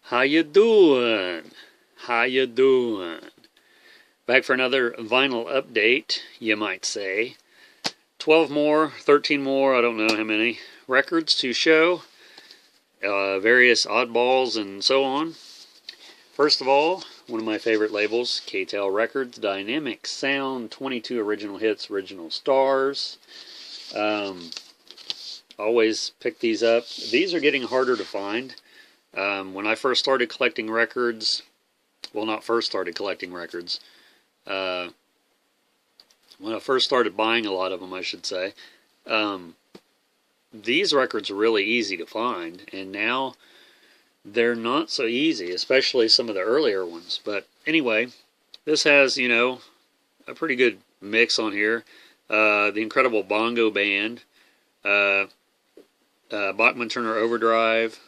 How you doing? How you doing? Back for another vinyl update, you might say. 12 more, 13 more, I don't know how many, records to show. Various oddballs and so on. First of all, one of my favorite labels, K-Tel Records, Dynamic Sound, 22 original hits, original stars. Always pick these up. These are getting harder to find. When I first started collecting records, well, not first started collecting records, when I first started buying a lot of them, I should say, these records are really easy to find, and now they're not so easy, especially some of the earlier ones. But anyway, this has, a pretty good mix on here. The Incredible Bongo Band, Bachman-Turner Overdrive,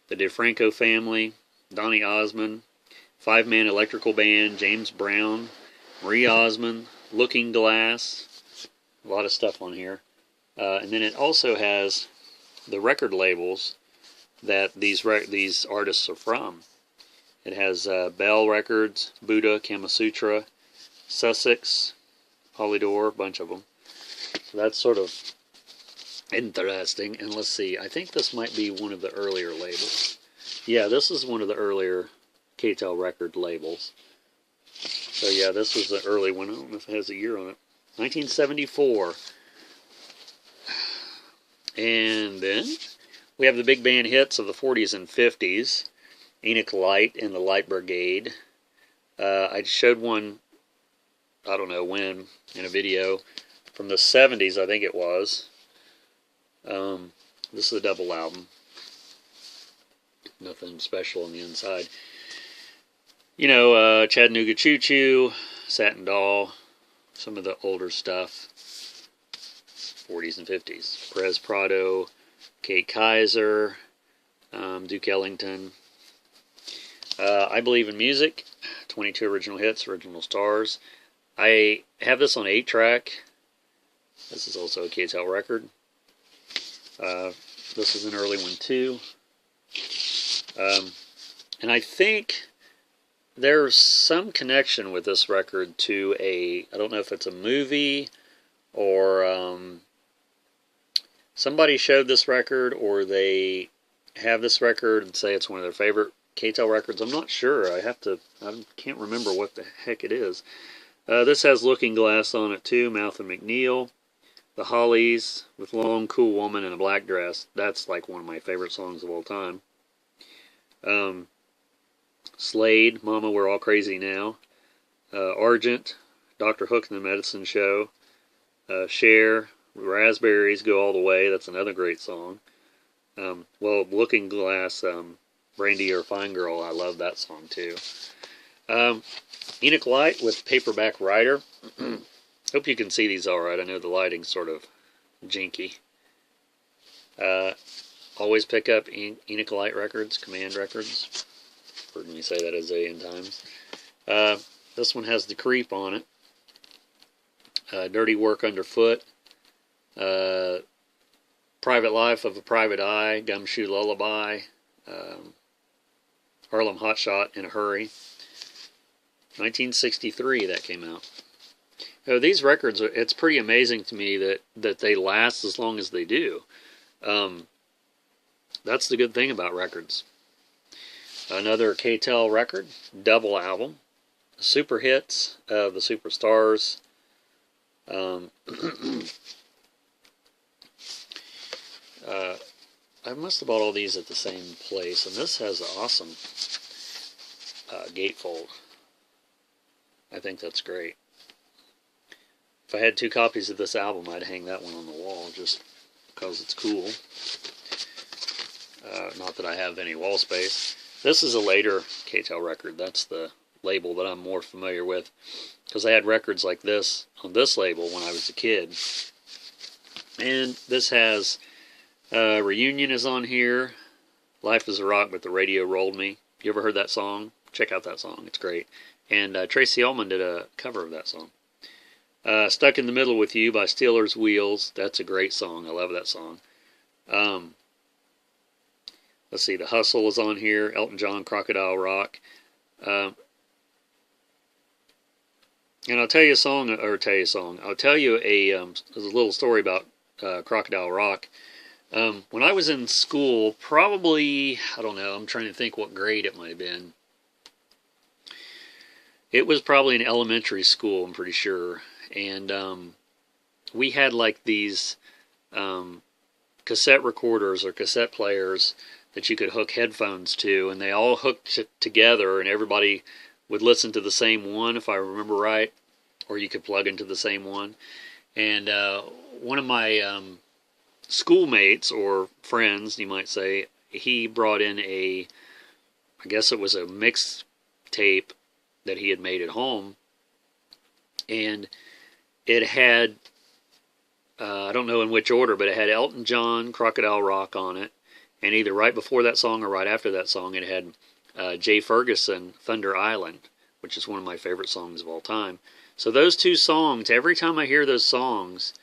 the DeFranco Family, Donny Osmond, Five-Man Electrical Band, James Brown, Marie Osmond, Looking Glass, a lot of stuff on here. And then it also has the record labels that these artists are from. It has Bell Records, Buddha, Kamasutra, Sussex, Polydor, a bunch of them. So that's sort of interesting. And let's see, I think this might be one of the earlier labels. Yeah, this is one of the earlier K-Tel record labels. So yeah, this was the early one. I don't know if it has a year on it. 1974. And then we have the big band hits of the 40s and 50s. Enoch Light and the Light Brigade. I showed one, I don't know when, in a video from the 70s, I think it was. This is a double album. Nothing special on the inside. Chattanooga Choo Choo, Satin Doll, some of the older stuff. 40s and 50s. Perez Prado, Kate Kaiser, Duke Ellington. I Believe in Music, 22 original hits, original stars. I have this on 8-track. This is also a K-Tel record. This is an early one too. And I think there's some connection with this record to I don't know if it's a movie or somebody showed this record, or they have this record and say it's one of their favorite K-Tel records. I'm not sure. I can't remember what the heck it is. This has Looking Glass on it too, Mouth and McNeil. The Hollies with Long Cool Woman in a Black Dress. That's like one of my favorite songs of all time. Slade, Mama We're All Crazy Now. Argent, Dr. Hook and the Medicine Show. Cher, Raspberries Go All the Way. That's another great song. Looking Glass, Brandy You're a Fine Girl. I love that song too. Enoch Light with Paperback Writer. Hope you can see these alright. I know the lighting's sort of jinky. Always pick up Enoch Light records, Command records. Heard me say that a zillion times. This one has The Creep on it. Dirty Work Underfoot. Private Life of a Private Eye. Gumshoe Lullaby. Harlem Hotshot in a Hurry. 1963 that came out. These records, it's pretty amazing to me that they last as long as they do. That's the good thing about records. Another K-Tel record, double album, Super Hits of the Superstars. I must have bought all these at the same place, and this has an awesome gatefold. I think that's great. If I had 2 copies of this album, I'd hang that one on the wall just because it's cool. Not that I have any wall space. This is a later K-Tel record. That's the label that I'm more familiar with, because I had records like this on this label when I was a kid. And this has Reunion is on here. Life is a Rock, but the Radio Rolled Me. You ever heard that song? Check out that song. It's great. And Tracy Ullman did a cover of that song. Stuck in the Middle with You by Steelers Wheels. That's a great song. I love that song. Let's see, The Hustle is on here. Elton John, Crocodile Rock. And I'll tell you a song, I'll tell you a little story about Crocodile Rock. When I was in school, probably, I don't know, I'm trying to think what grade it might have been. It was probably in elementary school, I'm pretty sure. And we had like these cassette recorders or cassette players that you could hook headphones to, and they all hooked together, and everybody would listen to the same one, if I remember right, or you could plug into the same one. And one of my schoolmates, or friends, you might say, he brought in I guess it was a mix tape that he had made at home, and it had, I don't know in which order, but it had Elton John, Crocodile Rock on it, and either right before that song or right after that song, it had Jay Ferguson, Thunder Island, which is one of my favorite songs of all time. So those two songs, every time I hear those songs,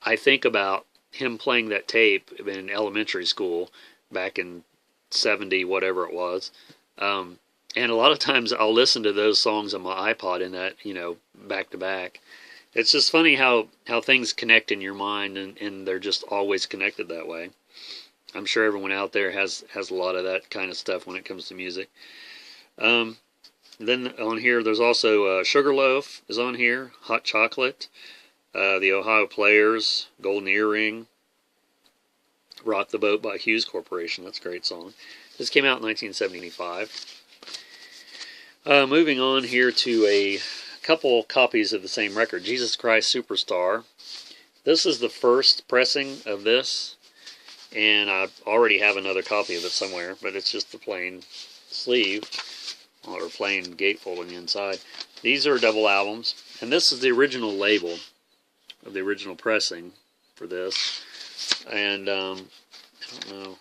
I think about him playing that tape in elementary school back in 70, whatever it was. And a lot of times I'll listen to those songs on my iPod in that, back to back. It's just funny how things connect in your mind, and they're just always connected that way. I'm sure everyone out there has a lot of that kind of stuff when it comes to music. Then on here, there's also Sugarloaf is on here, Hot Chocolate, the Ohio Players, Golden Earring, Rock the Boat by Hughes Corporation. That's a great song. This came out in 1975. Moving on here to a couple copies of the same record, Jesus Christ Superstar. This is the first pressing of this, and I already have another copy of it somewhere, but it's just the plain sleeve, or plain gatefold on the inside. These are double albums, and this is the original label of the original pressing for this. And I don't know,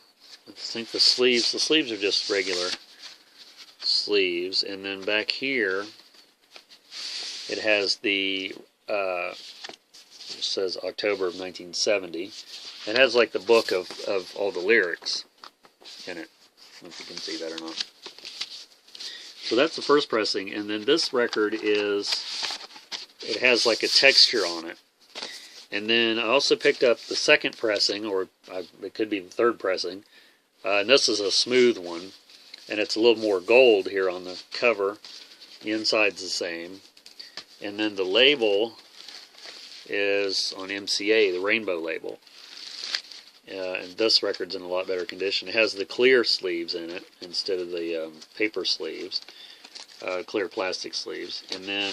I think the sleeves are just regular sleeves, and then back here it has the it says October of 1970. It has like the book of all the lyrics in it. I don't know if you can see that or not. So that's the first pressing, and then this record it has like a texture on it. And then I also picked up the second pressing, or it could be the third pressing, and this is a smooth one, and it's a little more gold here on the cover. The inside's the same. And then the label is on MCA, the rainbow label. And this record's in a lot better condition. It has the clear sleeves in it instead of the paper sleeves, clear plastic sleeves. And then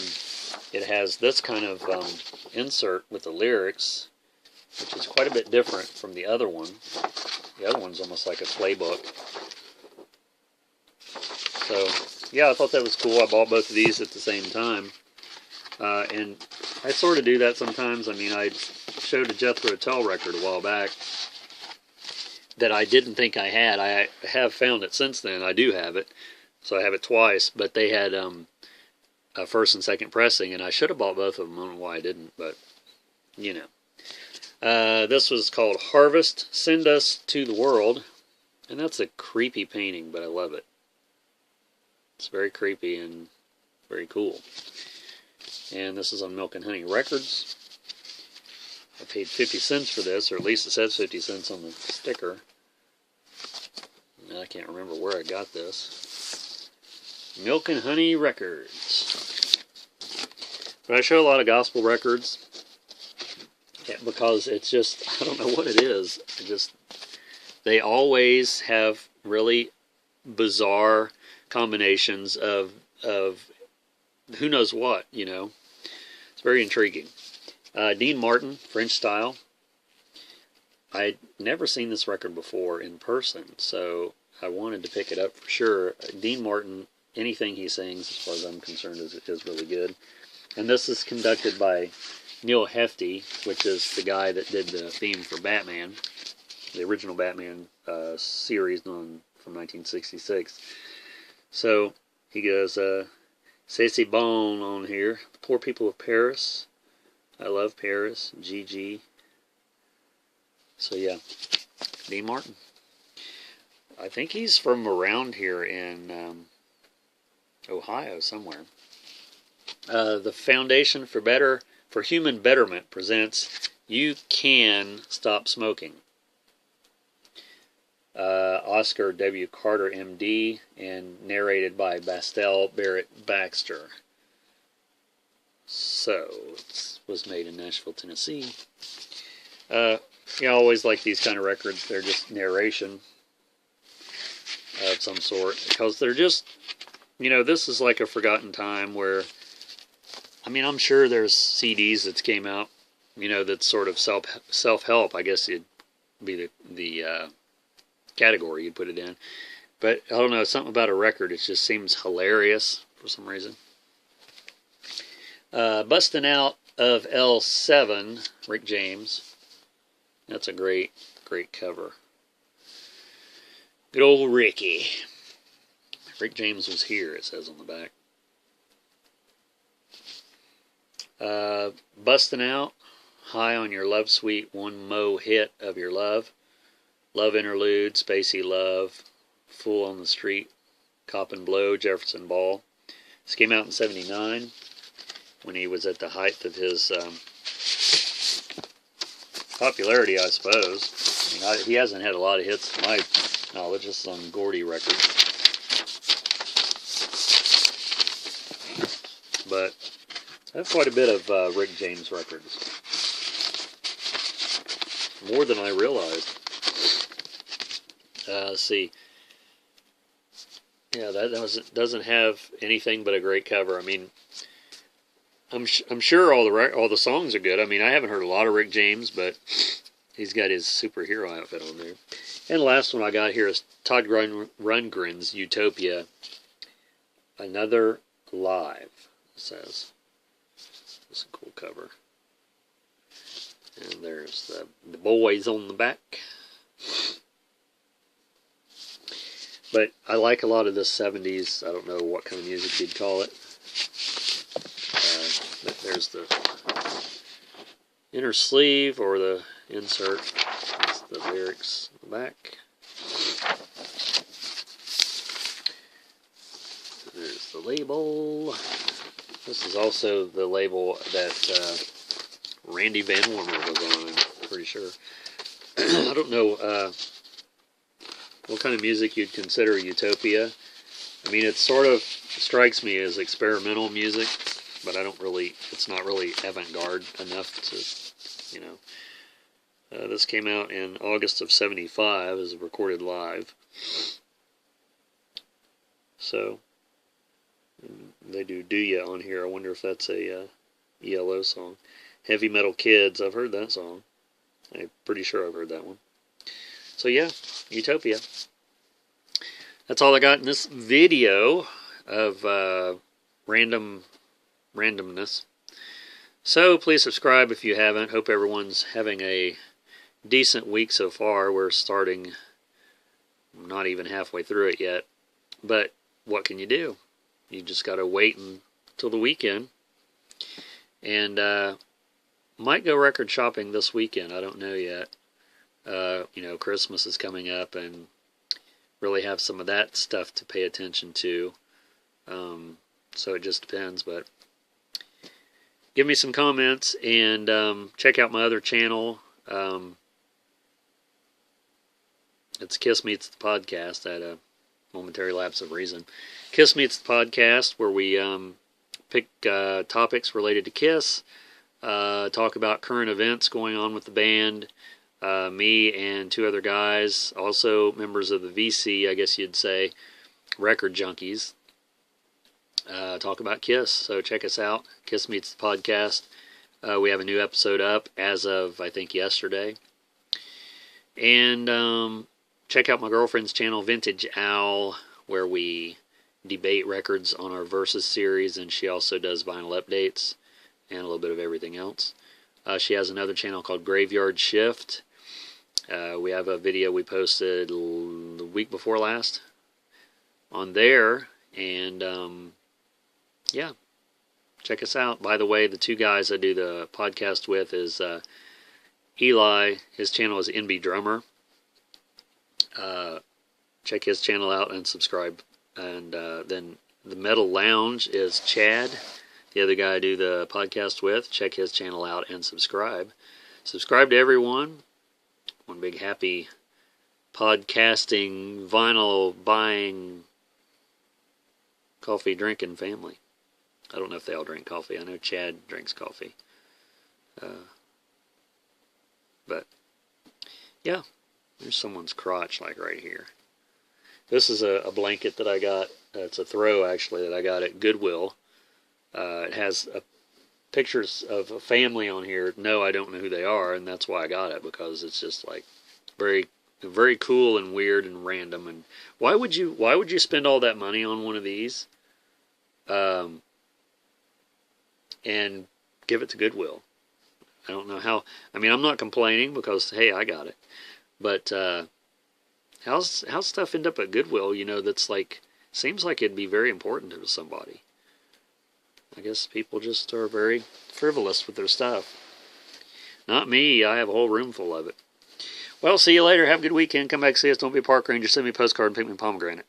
it has this kind of insert with the lyrics, which is quite a bit different from the other one. The other one's almost like a playbook. So, yeah, I thought that was cool. I bought both of these at the same time. And I sort of do that sometimes. I mean, I showed a Jethro Tull record a while back that I didn't think I had. I have found it since then. I do have it. So I have it twice. But they had a first and second pressing, and I should have bought both of them. I don't know why I didn't, but, this was called Harvest, Send Us to the World. And that's a creepy painting, but I love it. It's very creepy and very cool. And this is on Milk and Honey Records. I paid 50 cents for this, or at least it says 50 cents on the sticker. I can't remember where I got this. Milk and Honey Records. But I show a lot of gospel records because it's just, I don't know what it is. They always have really bizarre combinations of who knows what, It's very intriguing. Dean Martin, French Style. I'd never seen this record before in person, so I wanted to pick it up for sure. Dean Martin, anything he sings, as far as I'm concerned, is really good. And this is conducted by Neil Hefti, which is the guy that did the theme for Batman, the original Batman series from 1966. So he goes, C'est bon on here. The Poor People of Paris. I love Paris. Gigi. So yeah, Dean Martin. I think he's from around here in Ohio somewhere. The Foundation for Human Betterment presents "You Can Stop Smoking." Oscar W. Carter, M.D., and narrated by Bastel Barrett Baxter. So, it was made in Nashville, Tennessee. I always like these kind of records. They're just narration of some sort, because they're just, this is like a forgotten time where, I'm sure there's CDs that came out, that's sort of self-help, I guess it'd be the category you'd put it in. But, I don't know, something about a record, it just seems hilarious for some reason. Bustin' Out of L7, Rick James. That's a great cover. Good old Ricky. Rick James was here, it says on the back. Bustin' Out, High on Your Love Suite, one mo hit of your love. Love Interlude, Spacey Love, Fool on the Street, Cop and Blow, Jefferson Ball. This came out in 1979 when he was at the height of his popularity, I suppose. He hasn't had a lot of hits to my knowledge, just on Gordy records. But I have quite a bit of Rick James records. More than I realized. Let's see. Yeah, that doesn't have anything but a great cover. I'm sure all the songs are good. I haven't heard a lot of Rick James, but he's got his superhero outfit on there. And the last one I got here is Todd Rundgren's Utopia. Another Live, it says. It's a cool cover. And there's the boys on the back. But I like a lot of this 70s, I don't know what kind of music you'd call it. There's the inner sleeve, or the insert. That's the lyrics on the back. There's the label. This is also the label that Randy Van Warmer was on, I'm pretty sure. I don't know what kind of music you'd consider Utopia. It sort of strikes me as experimental music, but it's not really avant-garde enough to, this came out in August of 1975, as recorded live. So, they do Ya on here. I wonder if that's a ELO song. Heavy Metal Kids, I've heard that song. I'm pretty sure I've heard that one. So yeah, Utopia. That's all I got in this video of randomness. So please subscribe if you haven't. Hope everyone's having a decent week so far. We're starting, not even halfway through it yet. But what can you do? You just got to wait until the weekend. And might go record shopping this weekend. I don't know yet. Christmas is coming up, and really have some of that stuff to pay attention to. So it just depends, but give me some comments, and check out my other channel. It's Kiss Meets the Podcast. I had a momentary lapse of reason. Kiss Meets the Podcast, where we pick topics related to Kiss, talk about current events going on with the band. Me and two other guys, also members of the VC, I guess you'd say, Record Junkies, talk about Kiss. So check us out, Kiss Meets the Podcast. We have a new episode up as of, I think, yesterday. And check out my girlfriend's channel, Vintage Owl, where we debate records on our Versus series, and she also does vinyl updates and a little bit of everything else. She has another channel called Graveyard Shift. We have a video we posted the week before last on there, and yeah, check us out. By the way, the two guys I do the podcast with is Eli. His channel is NB Drummer. check his channel out and subscribe. And then the Metal Lounge is Chad, the other guy I do the podcast with. Check his channel out and subscribe. Subscribe to everyone. One big happy podcasting, vinyl buying, coffee drinking family. I don't know if they all drink coffee. I know Chad drinks coffee. But yeah, there's someone's crotch like right here. This is a blanket that I got. It's a throw actually that I got at Goodwill. It has pictures of a family on here. No, I don't know who they are, and that's why I got it, because it's just like very, very cool and weird and random. And why would you spend all that money on one of these, and give it to Goodwill? I don't know how. I mean, I'm not complaining because hey, I got it. But how's stuff end up at Goodwill? You know, that's like, seems like it'd be very important to somebody. I guess people just are very frivolous with their stuff. Not me. I have a whole room full of it. Well, see you later. Have a good weekend. Come back, see us. Don't be a park ranger. Send me a postcard and pick me a pomegranate.